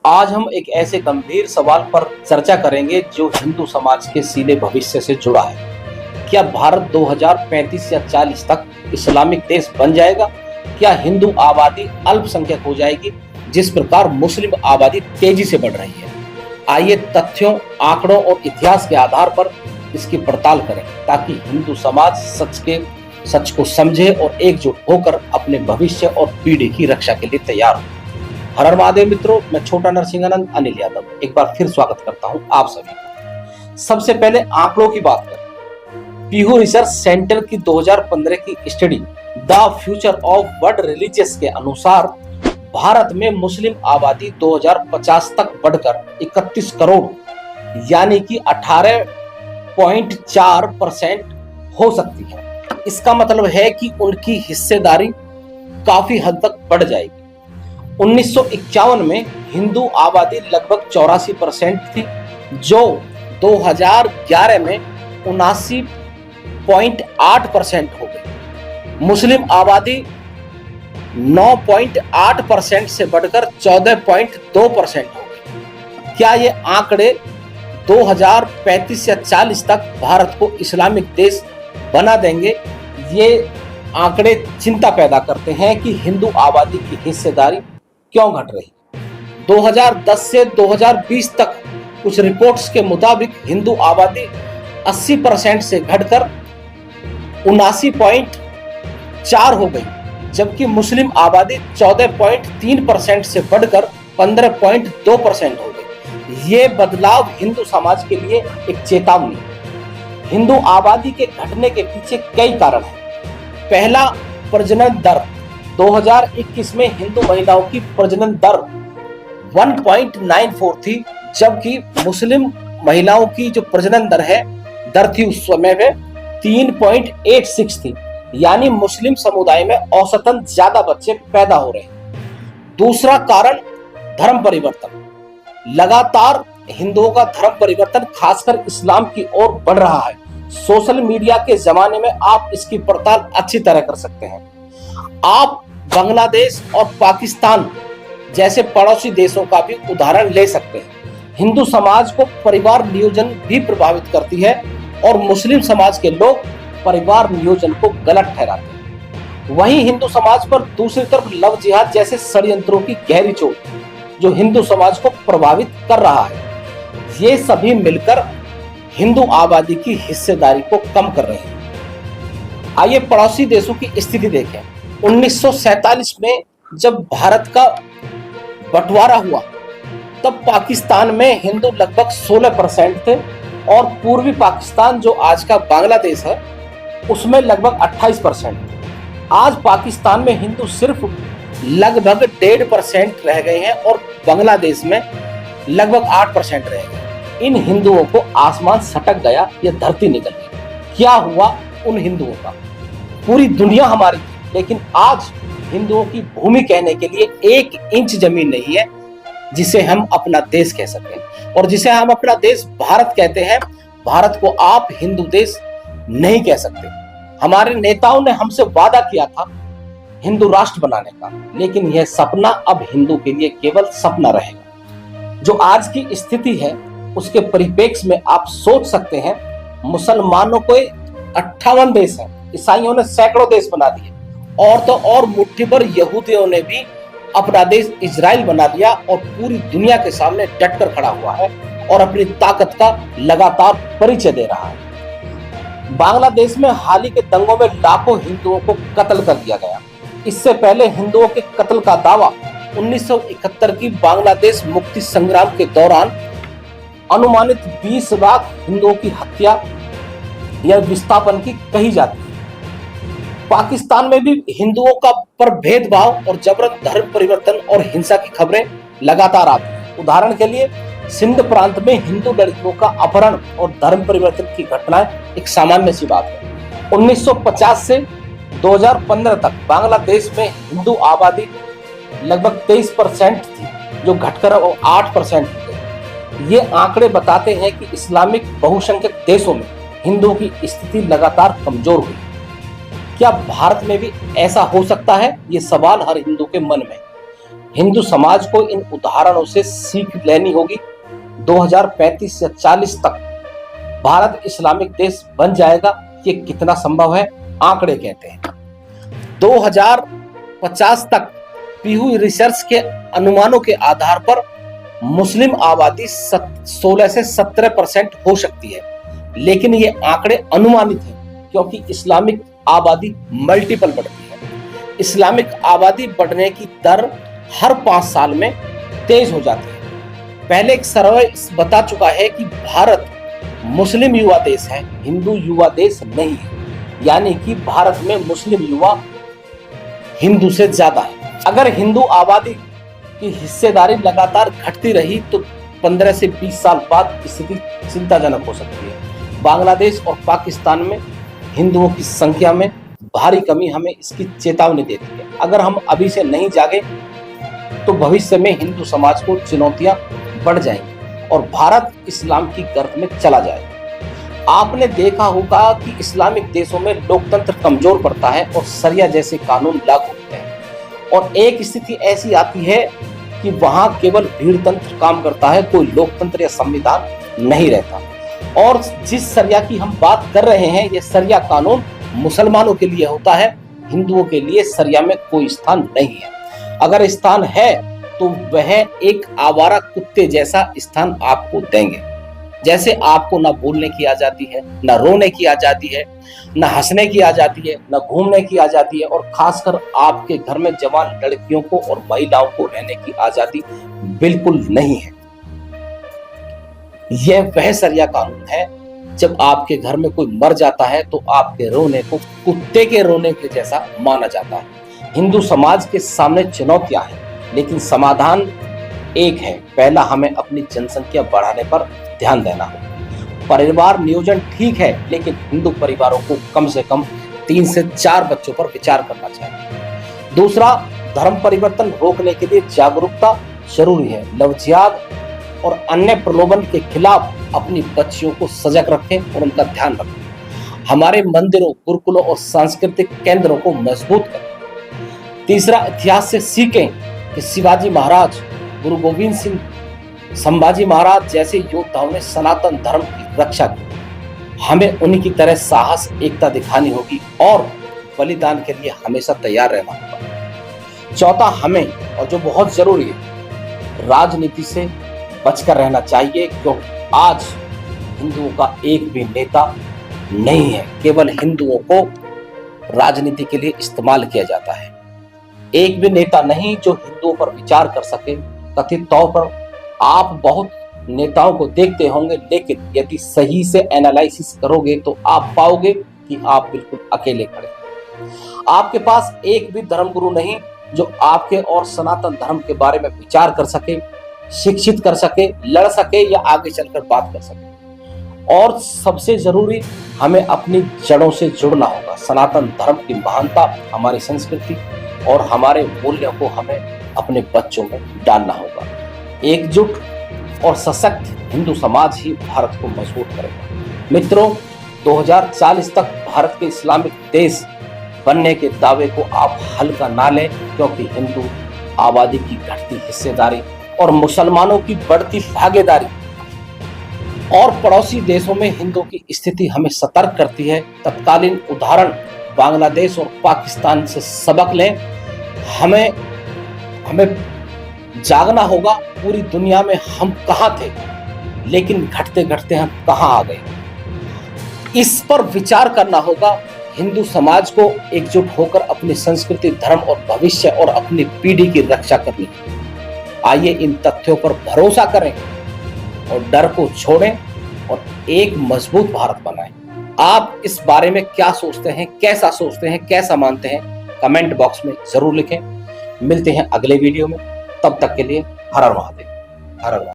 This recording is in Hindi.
आज हम एक ऐसे गंभीर सवाल पर चर्चा करेंगे जो हिंदू समाज के सीधे भविष्य से जुड़ा है। क्या भारत 2035 या 40 तक इस्लामिक देश बन जाएगा? क्या हिंदू आबादी अल्पसंख्यक हो जाएगी जिस प्रकार मुस्लिम आबादी तेजी से बढ़ रही है? आइए तथ्यों, आंकड़ों और इतिहास के आधार पर इसकी पड़ताल करें ताकि हिंदू समाज सच को समझे और एकजुट होकर अपने भविष्य और पीढ़ी की रक्षा के लिए तैयार हो। हर हर महादेव मित्रों, मैं छोटा नरसिंहानंद अनिल यादव एक बार फिर स्वागत करता हूं आप सभी का। सबसे पहले आंकड़ों की बात करें। पीहू रिसर्च सेंटर की 2015 की study the future of world religious के अनुसार भारत में मुस्लिम आबादी 2050 तक बढ़कर 31 करोड़ यानी कि 18.4% हो सकती है। इसका मतलब है कि उनकी हिस्सेदारी काफी हद तक बढ़ जाएगी। 1951 में हिंदू आबादी लगभग 84% थी, जो 2011 में 79.8% हो गई। मुस्लिम आबादी 9.8% से बढ़कर 14.2% हो गई। क्या ये आंकड़े 2035 या 40 तक भारत को इस्लामिक देश बना देंगे? ये आंकड़े चिंता पैदा करते हैं कि हिंदू आबादी की हिस्सेदारी क्यों घट रही। 2010 से 2020 तक कुछ रिपोर्ट्स के मुताबिक हिंदू आबादी 80% से घटकर 79.4 हो गई, जबकि मुस्लिम आबादी 14.3% से बढ़कर 15.2% हो गई। ये बदलाव हिंदू समाज के लिए एक चेतावनी है। हिंदू आबादी के घटने के पीछे कई कारण हैं। पहला, प्रजनन दर। 2021 में हिंदू महिलाओं की प्रजनन दर 1.94 थी, जबकि मुस्लिम महिलाओं की जो प्रजनन दर थी उस समय में 3.86 थी, यानी मुस्लिम समुदाय में औसतन ज्यादा बच्चे पैदा हो रहे हैं। दूसरा कारण, धर्म परिवर्तन। लगातार हिंदुओं का धर्म परिवर्तन खासकर इस्लाम की ओर बढ़ रहा है। सोशल मीडिया के जमाने में आप इसकी पड़ताल अच्छी तरह कर सकते हैं। आप बांग्लादेश और पाकिस्तान जैसे पड़ोसी देशों का भी उदाहरण ले सकते हैं। हिंदू समाज को परिवार नियोजन भी प्रभावित करती है और मुस्लिम समाज के लोग परिवार नियोजन को गलत ठहराते हैं। वहीं हिंदू समाज पर दूसरी तरफ लव जिहाद जैसे षड्यंत्रों की गहरी चोट जो हिंदू समाज को प्रभावित कर रहा है, ये सभी मिलकर हिंदू आबादी की हिस्सेदारी को कम कर रहे हैं। आइए पड़ोसी देशों की स्थिति देखें। 1947 में जब भारत का बंटवारा हुआ तब पाकिस्तान में हिंदू लगभग 16% थे और पूर्वी पाकिस्तान जो आज का बांग्लादेश है उसमें लगभग 28%। आज पाकिस्तान में हिंदू सिर्फ लगभग 1.5% रह गए हैं और बांग्लादेश में लगभग 8% रह गए। इन हिंदुओं को आसमान सटक गया या धरती निकल गई। क्या हुआ उन हिंदुओं का? पूरी दुनिया हमारी थी, लेकिन आज हिंदुओं की भूमि कहने के लिए 1 इंच जमीन नहीं है जिसे हम अपना देश कह सकें। और जिसे हम अपना देश भारत कहते हैं, भारत को आप हिंदू देश नहीं कह सकते। हमारे नेताओं ने हमसे वादा किया था हिंदू राष्ट्र बनाने का, लेकिन यह सपना अब हिंदू के लिए केवल सपना रहेगा। जो आज की स्थिति है उसके परिप्रेक्ष्य में आप सोच सकते हैं, मुसलमानों को 58 देश हैं, ईसाइयों ने सैकड़ों देश बना दिए, और तो और मुट्ठी भर यहूदियों ने भी अपना देश इजराइल बना लिया और पूरी दुनिया के सामने डटकर खड़ा हुआ है और अपनी ताकत का लगातार परिचय दे रहा है। बांग्लादेश में हाल ही के दंगों में लाखों हिंदुओं को कत्ल कर दिया गया। इससे पहले हिंदुओं के कत्ल का दावा 1971 की बांग्लादेश मुक्ति संग्राम के दौरान अनुमानित 20 लाख हिंदुओं की हत्या या विस्थापन की कही जाती है। पाकिस्तान में भी हिंदुओं का पर भेदभाव और जबरन धर्म परिवर्तन और हिंसा की खबरें लगातार आती हैं। उदाहरण के लिए सिंध प्रांत में हिंदू लड़कियों का अपहरण और धर्म परिवर्तन की घटनाएं एक सामान्य सी बात है। 1950 से 2015 तक बांग्लादेश में हिंदू आबादी लगभग 23% थी, जो घटकर 8% हो गई। ये आंकड़े बताते हैं कि इस्लामिक बहुसंख्यक देशों में हिंदुओं की स्थिति लगातार कमजोर हुई। क्या भारत में भी ऐसा हो सकता है? ये सवाल हर हिंदू के मन में। हिंदू समाज को इन उदाहरणों से सीख लेनी होगी। 2035 या 40 तक भारत इस्लामिक देश बन जाएगा। ये कितना संभव है, आंकड़े कहते हैं। 2050 तक पीहू रिसर्च के अनुमानों के आधार पर मुस्लिम आबादी 16 से 17% हो सकती है, लेकिन ये आंकड़े अनुमानित हैं क्योंकि इस्लामिक आबादी मल्टीपल बढ़ती है। इस्लामिक आबादी बढ़ने की दर हर 5 साल में तेज हो जाती है। पहले एक सर्वे बता चुका है कि भारत मुस्लिम युवा देश है, हिंदू युवा देश नहीं है। यानी कि भारत में मुस्लिम युवा हिंदू से ज्यादा है। अगर हिंदू आबादी की हिस्सेदारी लगातार घटती रही तो 15 से 20 साल बाद स्थिति चिंताजनक हो सकती है। बांग्लादेश और पाकिस्तान में हिंदुओं की संख्या में भारी कमी हमें इसकी चेतावनी देती है। अगर हम अभी से नहीं जागे तो भविष्य में हिंदू समाज को चुनौतियां बढ़ जाएंगी और भारत इस्लाम की गर्त में चला जाएगा। आपने देखा होगा कि इस्लामिक देशों में लोकतंत्र कमजोर पड़ता है और शरिया जैसे कानून लागू होते हैं और एक स्थिति ऐसी आती है कि वहां केवल भीड़ तंत्र काम करता है, कोई लोकतंत्र या संविधान नहीं रहता। और जिस शरिया की हम बात कर रहे हैं, ये शरिया कानून मुसलमानों के लिए होता है, हिंदुओं के लिए शरिया में कोई स्थान नहीं है। अगर स्थान है तो वह एक आवारा कुत्ते जैसा स्थान आपको देंगे। जैसे आपको ना बोलने की आजादी है, ना रोने की आजादी है, ना हंसने की आजादी है, ना घूमने की आजादी है और खासकर आपके घर में जवान लड़कियों को और महिलाओं को रहने की आजादी बिल्कुल नहीं है। यह वह शरिया कानून है, जब आपके घर में कोई मर जाता है तो आपके रोने को कुत्ते के रोने के जैसा माना जाता है। हिंदू समाज के सामने चुनौतियां हैं, लेकिन समाधान एक है। पहला, हमें अपनी जनसंख्या बढ़ाने पर ध्यान देना होगा। परिवार नियोजन ठीक है, लेकिन हिंदू परिवारों को कम से कम 3 से 4 बच्चों पर विचार करना चाहिए। दूसरा, धर्म परिवर्तन रोकने के लिए जागरूकता जरूरी है। लव जिहाद और अन्य प्रलोभन के खिलाफ अपनी बच्चियों को सजग रखें और उनका ध्यान रखें। हमारे मंदिरों, गुरुकुलों और सांस्कृतिक केंद्रों को मजबूत करें। तीसरा, इतिहास से सीखें कि शिवाजी महाराज, गुरु गोविंद सिंह, संभाजी महाराज जैसे योद्धाओं ने सनातन धर्म की रक्षा की। हमें उन्हीं की तरह साहस, एकता दिखानी होगी और बलिदान के लिए हमेशा तैयार रहना होगा। चौथा, हमें, और जो बहुत जरूरी है, राजनीति से बचकर रहना चाहिए, क्योंकि आज हिंदुओं का एक भी नेता नहीं है। केवल हिंदुओं को राजनीति के लिए इस्तेमाल किया जाता है। एक भी नेता नहीं जो हिंदुओं पर विचार कर सके। कथित तौर पर आप बहुत नेताओं को देखते होंगे, लेकिन यदि सही से एनालिसिस करोगे तो आप पाओगे कि आप बिल्कुल अकेले खड़े हैं। आपके पास एक भी धर्मगुरु नहीं जो आपके और सनातन धर्म के बारे में विचार कर सके, शिक्षित कर सके, लड़ सके या आगे चलकर बात कर सके। और सबसे जरूरी, हमें अपनी जड़ों से जुड़ना होगा। सनातन धर्म की महानता, हमारी संस्कृति और हमारे मूल्यों को हमें अपने बच्चों में डालना होगा। एकजुट और सशक्त हिंदू समाज ही भारत को मजबूत करेगा। मित्रों, 2040 तक भारत के इस्लामिक देश बनने के दावे को आप हल्का ना लें, क्योंकि हिंदू आबादी की घटती हिस्सेदारी और मुसलमानों की बढ़ती भागीदारी और पड़ोसी देशों में हिंदुओं की स्थिति हमें सतर्क करती है। तत्कालीन उदाहरण बांग्लादेश और पाकिस्तान से सबक लें। हमें जागना होगा। पूरी दुनिया में हम कहां थे, लेकिन घटते घटते हम कहां आ गए, इस पर विचार करना होगा। हिंदू समाज को एकजुट होकर अपनी संस्कृति, धर्म और भविष्य और अपनी पीढ़ी की रक्षा करनी है। आइए इन तथ्यों पर भरोसा करें और डर को छोड़ें और एक मजबूत भारत बनाएं। आप इस बारे में क्या सोचते हैं, कैसा सोचते हैं, कैसा मानते हैं, कमेंट बॉक्स में जरूर लिखें। मिलते हैं अगले वीडियो में, तब तक के लिए हर हर महादेव। हर हर महादेव।